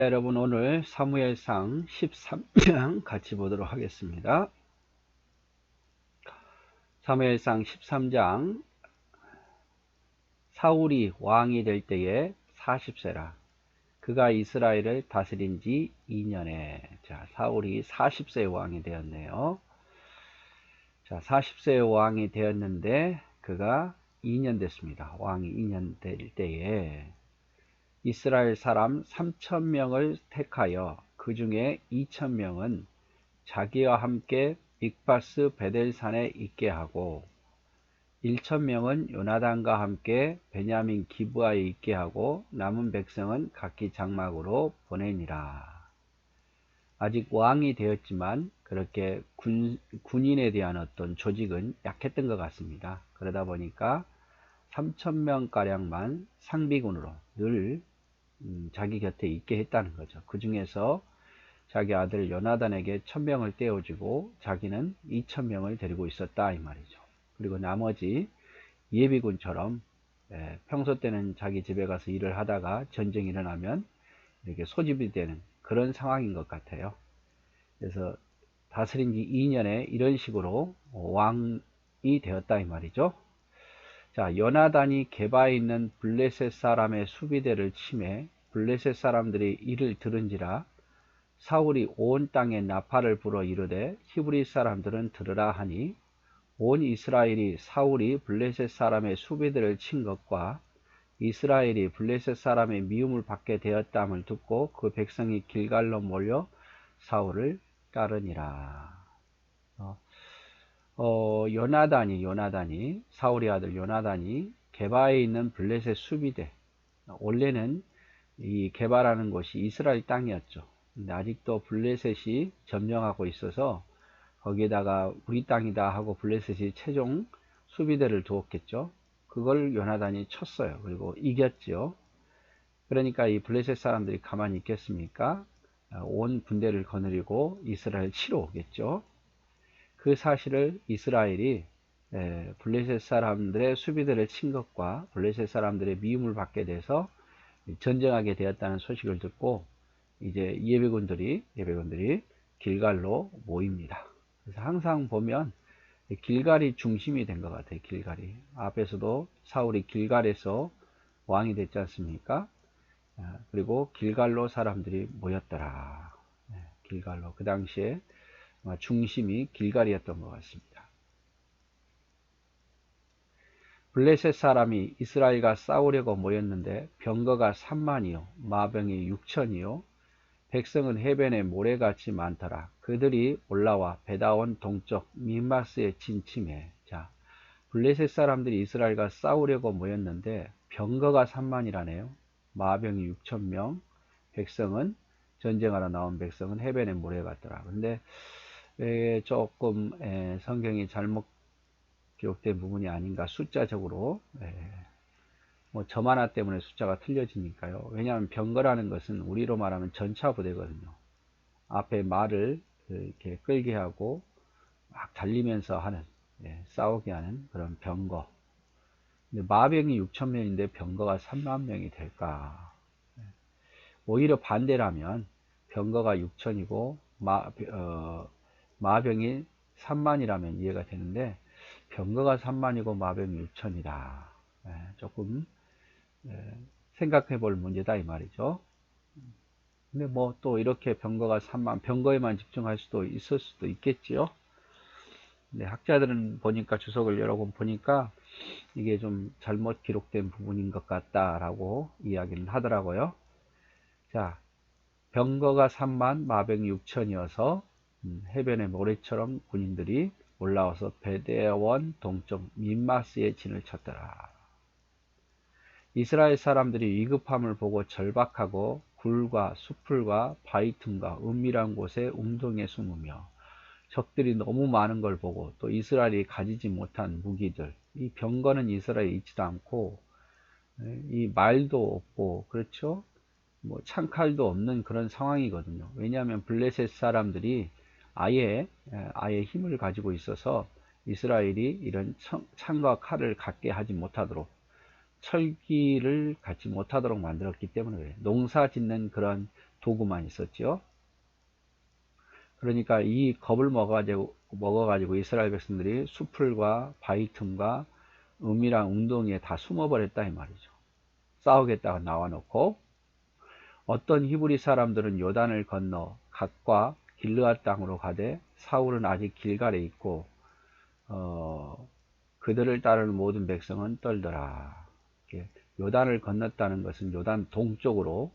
여러분, 오늘 사무엘상 13장 같이 보도록 하겠습니다. 사무엘상 13장. 사울이 왕이 될 때에 40세라. 그가 이스라엘을 다스린 지 2년에. 자, 사울이 40세 왕이 되었네요. 자, 40세 왕이 되었는데 그가 2년 됐습니다. 왕이 2년 될 때에 이스라엘 사람 3,000명을 택하여 그 중에 2,000명은 자기와 함께 믹바스 베델산에 있게 하고 1,000명은 요나단과 함께 베냐민 기브아에 있게 하고 남은 백성은 각기 장막으로 보내니라. 아직 왕이 되었지만 그렇게 군인에 대한 어떤 조직은 약했던 것 같습니다. 그러다 보니까 3,000명가량만 상비군으로 늘 자기 곁에 있게 했다는 거죠. 그 중에서 자기 아들 요나단에게 1,000명을 떼어주고 자기는 2,000명을 데리고 있었다 이 말이죠. 그리고 나머지 예비군처럼 평소 때는 자기 집에 가서 일을 하다가 전쟁이 일어나면 이렇게 소집이 되는 그런 상황인 것 같아요. 그래서 다스린 지 2년에 이런 식으로 왕이 되었다 이 말이죠. 자, 요나단이 게바에 있는 블레셋 사람의 수비대를 침해 블레셋 사람들이 이를 들은지라 사울이 온 땅에 나팔을 불어 이르되 히브리 사람들은 들으라 하니 온 이스라엘이 사울이 블레셋 사람의 수비대를 친 것과 이스라엘이 블레셋 사람의 미움을 받게 되었담을 듣고 그 백성이 길갈로 몰려 사울을 따르니라. 요나단이 사울의 아들 요나단이 게바에 있는 블레셋 수비대, 원래는 이 게바라는 곳이 이스라엘 땅이었죠. 근데 아직도 블레셋이 점령하고 있어서 거기에다가 우리 땅이다 하고 블레셋이 최종 수비대를 두었겠죠. 그걸 요나단이 쳤어요. 그리고 이겼죠. 그러니까 이 블레셋 사람들이 가만히 있겠습니까? 온 군대를 거느리고 이스라엘 치러 오겠죠. 그 사실을 이스라엘이 블레셋 사람들의 수비대를 친 것과 블레셋 사람들의 미움을 받게 돼서 전쟁하게 되었다는 소식을 듣고 이제 예배군들이 길갈로 모입니다. 그래서 항상 보면 길갈이 중심이 된 것 같아요. 길갈이 앞에서도 사울이 길갈에서 왕이 됐지 않습니까? 그리고 길갈로 사람들이 모였더라. 길갈로 그 당시에 중심이 길갈이었던 것 같습니다. 블레셋 사람이 이스라엘과 싸우려고 모였는데 병거가 3만이요 마병이 6천이요 백성은 해변에 모래같이 많더라. 그들이 올라와 베다온 동쪽 민마스에 진침해. 자, 블레셋 사람들이 이스라엘과 싸우려고 모였는데 병거가 3만이라네요. 마병이 6천명, 백성은 전쟁하러 나온 백성은 해변에 모래 같더라. 근데 조금 성경이 잘못 기록된 부분이 아닌가 숫자적으로 뭐 점 하나 때문에 숫자가 틀려지니까요. 왜냐하면 병거라는 것은 우리로 말하면 전차 부대거든요. 앞에 말을 이렇게 끌게 하고 막 달리면서 하는 싸우게 하는 그런 병거. 근데 마병이 6,000명인데 병거가 3만 명이 될까? 오히려 반대라면 병거가 6천이고 마병이 3만이라면 이해가 되는데 병거가 3만이고 마병이 6천이다. 조금 생각해 볼 문제다 이 말이죠. 근데 뭐 또 이렇게 병거가 3만 병거에만 집중할 수도 있을 수도 있겠지요. 근데 학자들은 보니까 주석을 여러 번 보니까 이게 좀 잘못 기록된 부분인 것 같다라고 이야기를 하더라고요. 자, 병거가 3만 마병 6천이어서 해변의 모래처럼 군인들이 올라와서 베데원 동쪽 민마스에 진을 쳤더라. 이스라엘 사람들이 위급함을 보고 절박하고 굴과 수풀과 바위 틈과 은밀한 곳에 웅덩이에 숨으며 적들이 너무 많은 걸 보고 또 이스라엘이 가지지 못한 무기들, 이 병거는 이스라엘에 있지도 않고 이 말도 없고 그렇죠. 뭐 창칼도 없는 그런 상황이거든요. 왜냐하면 블레셋 사람들이 아예 힘을 가지고 있어서 이스라엘이 이런 창과 칼을 갖게 하지 못하도록 철기를 갖지 못하도록 만들었기 때문에 그래요. 농사 짓는 그런 도구만 있었죠. 그러니까 이 겁을 먹어가지고 이스라엘 백성들이 수풀과 바위 틈과 은밀한 웅덩이에 다 숨어버렸다 이 말이죠. 싸우겠다고 나와놓고 어떤 히브리 사람들은 요단을 건너 갓과 길르앗 땅으로 가되 사울은 아직 길갈에 있고 그들을 따르는 모든 백성은 떨더라. 요단을 건넜다는 것은 요단 동쪽으로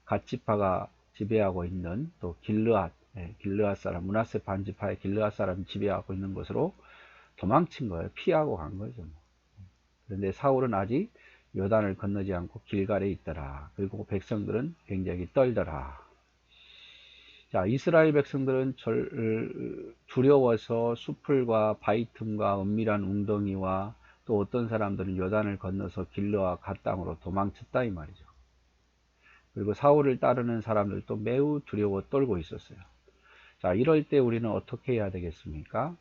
갓 지파가 지배하고 있는 또 길르앗 사람, 므낫세 반지파의 길르앗 사람이 지배하고 있는 곳으로 도망친 거예요. 피하고 간 거죠. 그런데 사울은 아직 요단을 건너지 않고 길갈에 있더라. 그리고 백성들은 굉장히 떨더라. 자, 이스라엘 백성들은 두려워서 수풀과 바위 틈과 은밀한 웅덩이와 또 어떤 사람들은 요단을 건너서 길르앗 갓 땅으로 도망쳤다 이 말이죠. 그리고 사울을 따르는 사람들도 매우 두려워 떨고 있었어요. 자, 이럴 때 우리는 어떻게 해야 되겠습니까?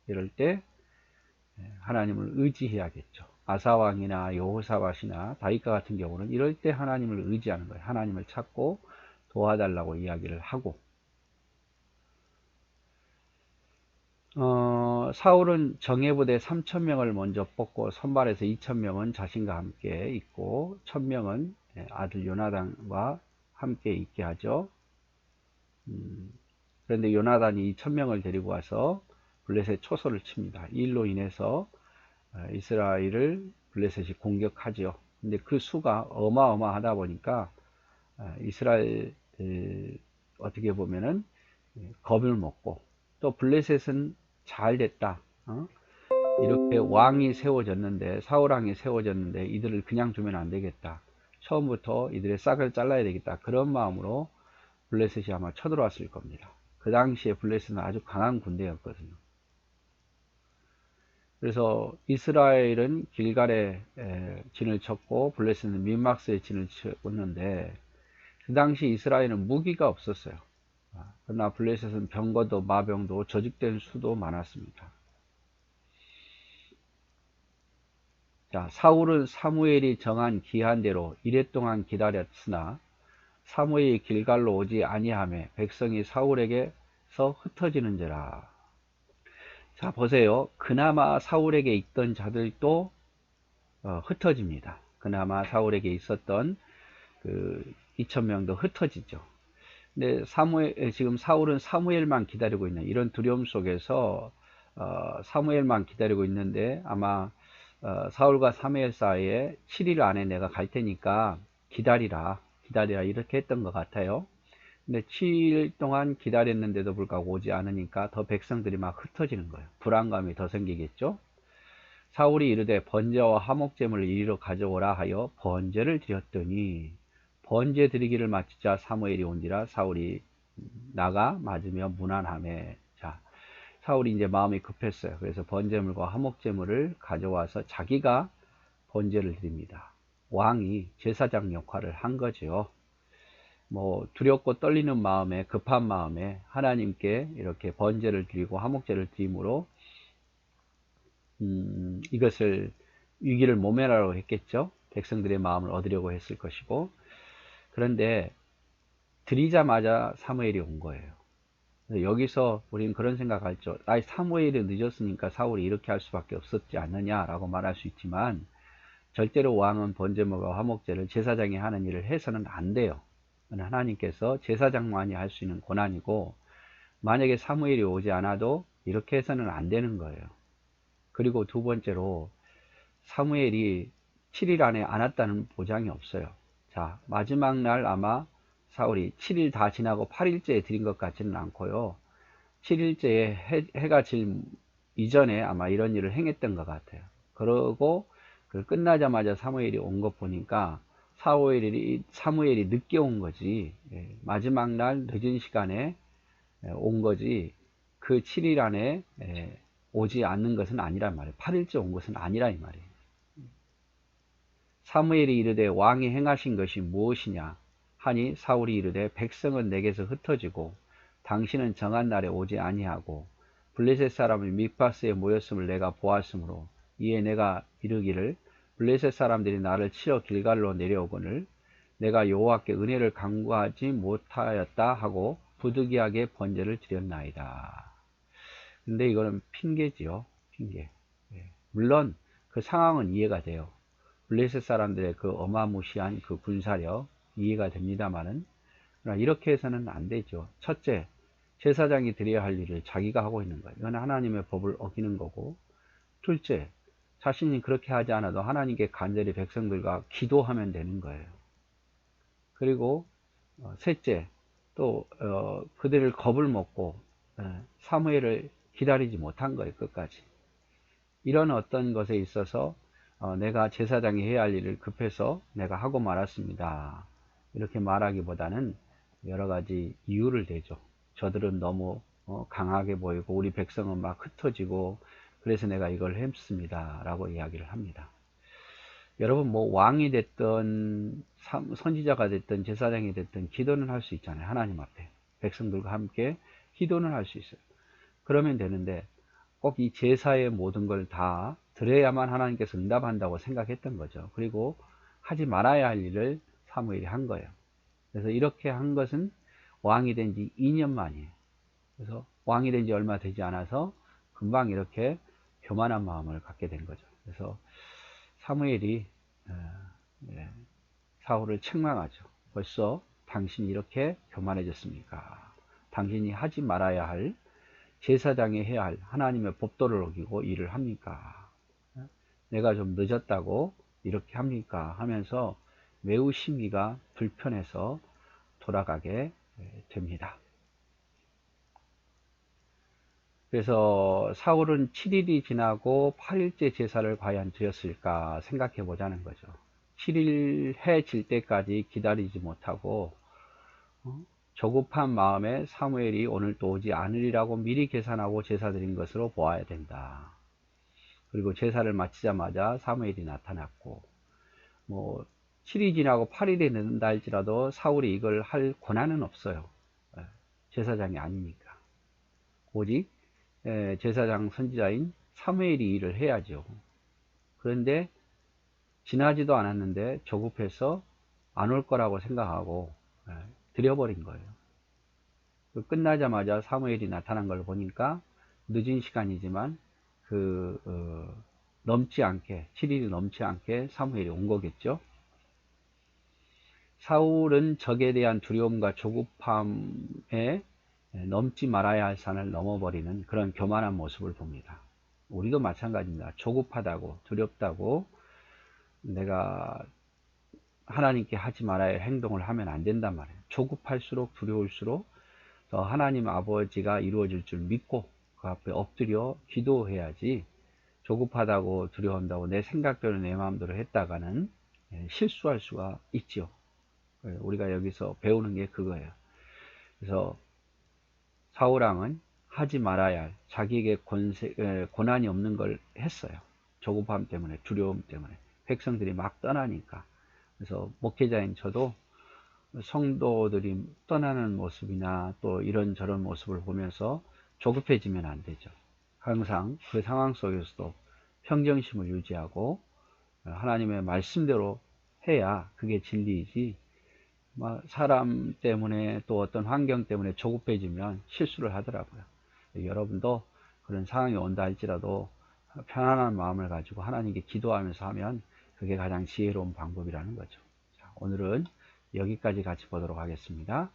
이럴 때 하나님을 의지해야겠죠. 아사왕이나 여호사밧이나 다윗과 같은 경우는 이럴 때 하나님을 의지하는 거예요. 하나님을 찾고 도와달라고 이야기를 하고 사울은 정예부대 3,000명을 먼저 뽑고 선발해서 2,000명은 자신과 함께 있고 1,000명은 아들 요나단과 함께 있게 하죠. 그런데 요나단이 2,000명을 데리고 와서 블레셋 초소를 칩니다. 이 일로 인해서 이스라엘을 블레셋이 공격하죠. 근데 그 수가 어마어마하다 보니까 이스라엘 어떻게 보면은 겁을 먹고 또 블레셋은 잘 됐다. 이렇게 왕이 세워졌는데 사울왕이 세워졌는데 이들을 그냥 두면 안 되겠다. 처음부터 이들의 싹을 잘라야 되겠다. 그런 마음으로 블레셋이 아마 쳐들어왔을 겁니다. 그 당시에 블레셋은 아주 강한 군대였거든요. 그래서 이스라엘은 길갈에 진을 쳤고 블레셋은 민막스에 진을 쳤는데 그 당시 이스라엘은 무기가 없었어요. 그러나 블레셋은 병거도 마병도 조직된 수도 많았습니다. 자, 사울은 사무엘이 정한 기한대로 이랫동안 기다렸으나 사무엘이 길갈로 오지 아니하매 백성이 사울에게서 흩어지는지라. 자, 보세요. 그나마 사울에게 있던 자들도 흩어집니다. 그나마 사울에게 있었던 그 2,000명도 흩어지죠. 근데 지금 사울은 사무엘만 기다리고 있는 이런 두려움 속에서 사무엘만 기다리고 있는데 아마 사울과 사무엘 사이에 7일 안에 내가 갈 테니까 기다리라 이렇게 했던 것 같아요. 근데 7일 동안 기다렸는데도 불구하고 오지 않으니까 더 백성들이 막 흩어지는 거예요. 불안감이 더 생기겠죠. 사울이 이르되 번제와 화목제물을 이리로 가져오라 하여 번제를 드렸더니 번제 드리기를 마치자 사무엘이 온지라 사울이 나가 맞으며 무난하매. 자, 사울이 이제 마음이 급했어요. 그래서 번제물과 화목제물을 가져와서 자기가 번제를 드립니다. 왕이 제사장 역할을 한 거죠. 뭐 두렵고 떨리는 마음에 급한 마음에 하나님께 이렇게 번제를 드리고 화목제를 드림으로 이것을 위기를 모면하라고 했겠죠. 백성들의 마음을 얻으려고 했을 것이고 그런데 드리자마자 사무엘이 온 거예요. 여기서 우리는 그런 생각할죠. 사무엘이 늦었으니까 사울이 이렇게 할 수밖에 없었지 않느냐라고 말할 수 있지만 절대로 왕은 번제물과 화목제를 제사장이 하는 일을 해서는 안 돼요. 하나님께서 제사장만이 할 수 있는 권한이고 만약에 사무엘이 오지 않아도 이렇게 해서는 안 되는 거예요. 그리고 두 번째로 사무엘이 7일 안에 안 왔다는 보장이 없어요. 자, 마지막 날 아마 사울이 7일 다 지나고 8일째에 드린 것 같지는 않고요. 7일째에 해가 질 이전에 아마 이런 일을 행했던 것 같아요. 그러고 끝나자마자 사무엘이 온 것 보니까 사무엘이 늦게 온 거지, 마지막 날 늦은 시간에 온 거지, 그 7일 안에 오지 않는 것은 아니란 말이에요. 8일째 온 것은 아니라 이 말이에요. 사무엘이 이르되 왕이 행하신 것이 무엇이냐 하니 사울이 이르되 백성은 내게서 흩어지고 당신은 정한 날에 오지 아니하고 블레셋 사람이 mik바스에 모였음을 내가 보았으므로 이에 내가 이르기를 블레셋 사람들이 나를 치러 길갈로 내려오거늘 내가 여호와께 은혜를 간구하지 못하였다 하고 부득이하게 번제를 드렸나이다. 근데 이거는 핑계지요. 핑계. 물론 그 상황은 이해가 돼요. 블레셋 사람들의 그 어마무시한 그 군사력 이해가 됩니다만은, 그러나 이렇게 해서는 안 되죠. 첫째, 제사장이 드려야 할 일을 자기가 하고 있는 거예요. 이건 하나님의 법을 어기는 거고, 둘째, 자신이 그렇게 하지 않아도 하나님께 간절히 백성들과 기도하면 되는 거예요. 그리고 셋째, 또 그들을 겁을 먹고 사무엘을 기다리지 못한 거예요. 끝까지. 이런 어떤 것에 있어서 내가 제사장이 해야 할 일을 급해서 내가 하고 말았습니다, 이렇게 말하기보다는 여러 가지 이유를 대죠. 저들은 너무 강하게 보이고 우리 백성은 막 흩어지고 그래서 내가 이걸 했습니다 라고 이야기를 합니다. 여러분, 뭐 왕이 됐든 선지자가 됐든 제사장이 됐든 기도는 할 수 있잖아요. 하나님 앞에 백성들과 함께 기도는 할 수 있어요. 그러면 되는데 꼭 이 제사의 모든 걸 다 드려야만 하나님께서 응답한다고 생각했던 거죠. 그리고 하지 말아야 할 일을 사무엘이 한 거예요. 그래서 이렇게 한 것은 왕이 된 지 2년 만이에요. 그래서 왕이 된 지 얼마 되지 않아서 금방 이렇게 교만한 마음을 갖게 된 거죠. 그래서 사무엘이 사울을 책망하죠. 벌써 당신이 이렇게 교만해졌습니까? 당신이 하지 말아야 할, 제사장이 해야 할 하나님의 법도를 어기고 일을 합니까? 내가 좀 늦었다고 이렇게 합니까? 하면서 매우 심기가 불편해서 돌아가게 됩니다. 그래서 사울은 7일이 지나고 8일째 제사를 과연 드렸을까 생각해 보자는 거죠. 7일 해 질 때까지 기다리지 못하고 조급한 마음에 사무엘이 오늘 또 오지 않으리라고 미리 계산하고 제사 드린 것으로 보아야 된다. 그리고 제사를 마치자마자 사무엘이 나타났고, 뭐 7일이 지나고 8일이 늦는다 할지라도 사울이 이걸 할 권한은 없어요. 제사장이 아니니까. 오직 제사장 선지자인 사무엘이 일을 해야죠. 그런데 지나지도 않았는데 조급해서 안 올 거라고 생각하고 드려버린 거예요. 끝나자마자 사무엘이 나타난 걸 보니까 늦은 시간이지만 넘지 않게, 7일이 넘지 않게 사무엘이 온 거겠죠. 사울은 적에 대한 두려움과 조급함에 넘지 말아야 할 산을 넘어버리는 그런 교만한 모습을 봅니다. 우리도 마찬가지입니다. 조급하다고, 두렵다고 내가 하나님께 하지 말아야 할 행동을 하면 안 된단 말이에요. 조급할수록 두려울수록 더 하나님 아버지가 이루어질 줄 믿고 그 앞에 엎드려 기도해야지, 조급하다고 두려워한다고 내 생각대로 내 마음대로 했다가는 실수할 수가 있죠. 우리가 여기서 배우는 게 그거예요. 그래서 사울왕은 하지 말아야 할, 자기에게 권한이 없는 걸 했어요. 조급함 때문에, 두려움 때문에. 백성들이 막 떠나니까. 그래서 목회자인 저도 성도들이 떠나는 모습이나 또 이런저런 모습을 보면서 조급해지면 안 되죠. 항상 그 상황 속에서도 평정심을 유지하고 하나님의 말씀대로 해야 그게 진리이지, 사람 때문에 또 어떤 환경 때문에 조급해지면 실수를 하더라고요. 여러분도 그런 상황이 온다 할지라도 편안한 마음을 가지고 하나님께 기도하면서 하면 그게 가장 지혜로운 방법이라는 거죠. 자, 오늘은 여기까지 같이 보도록 하겠습니다.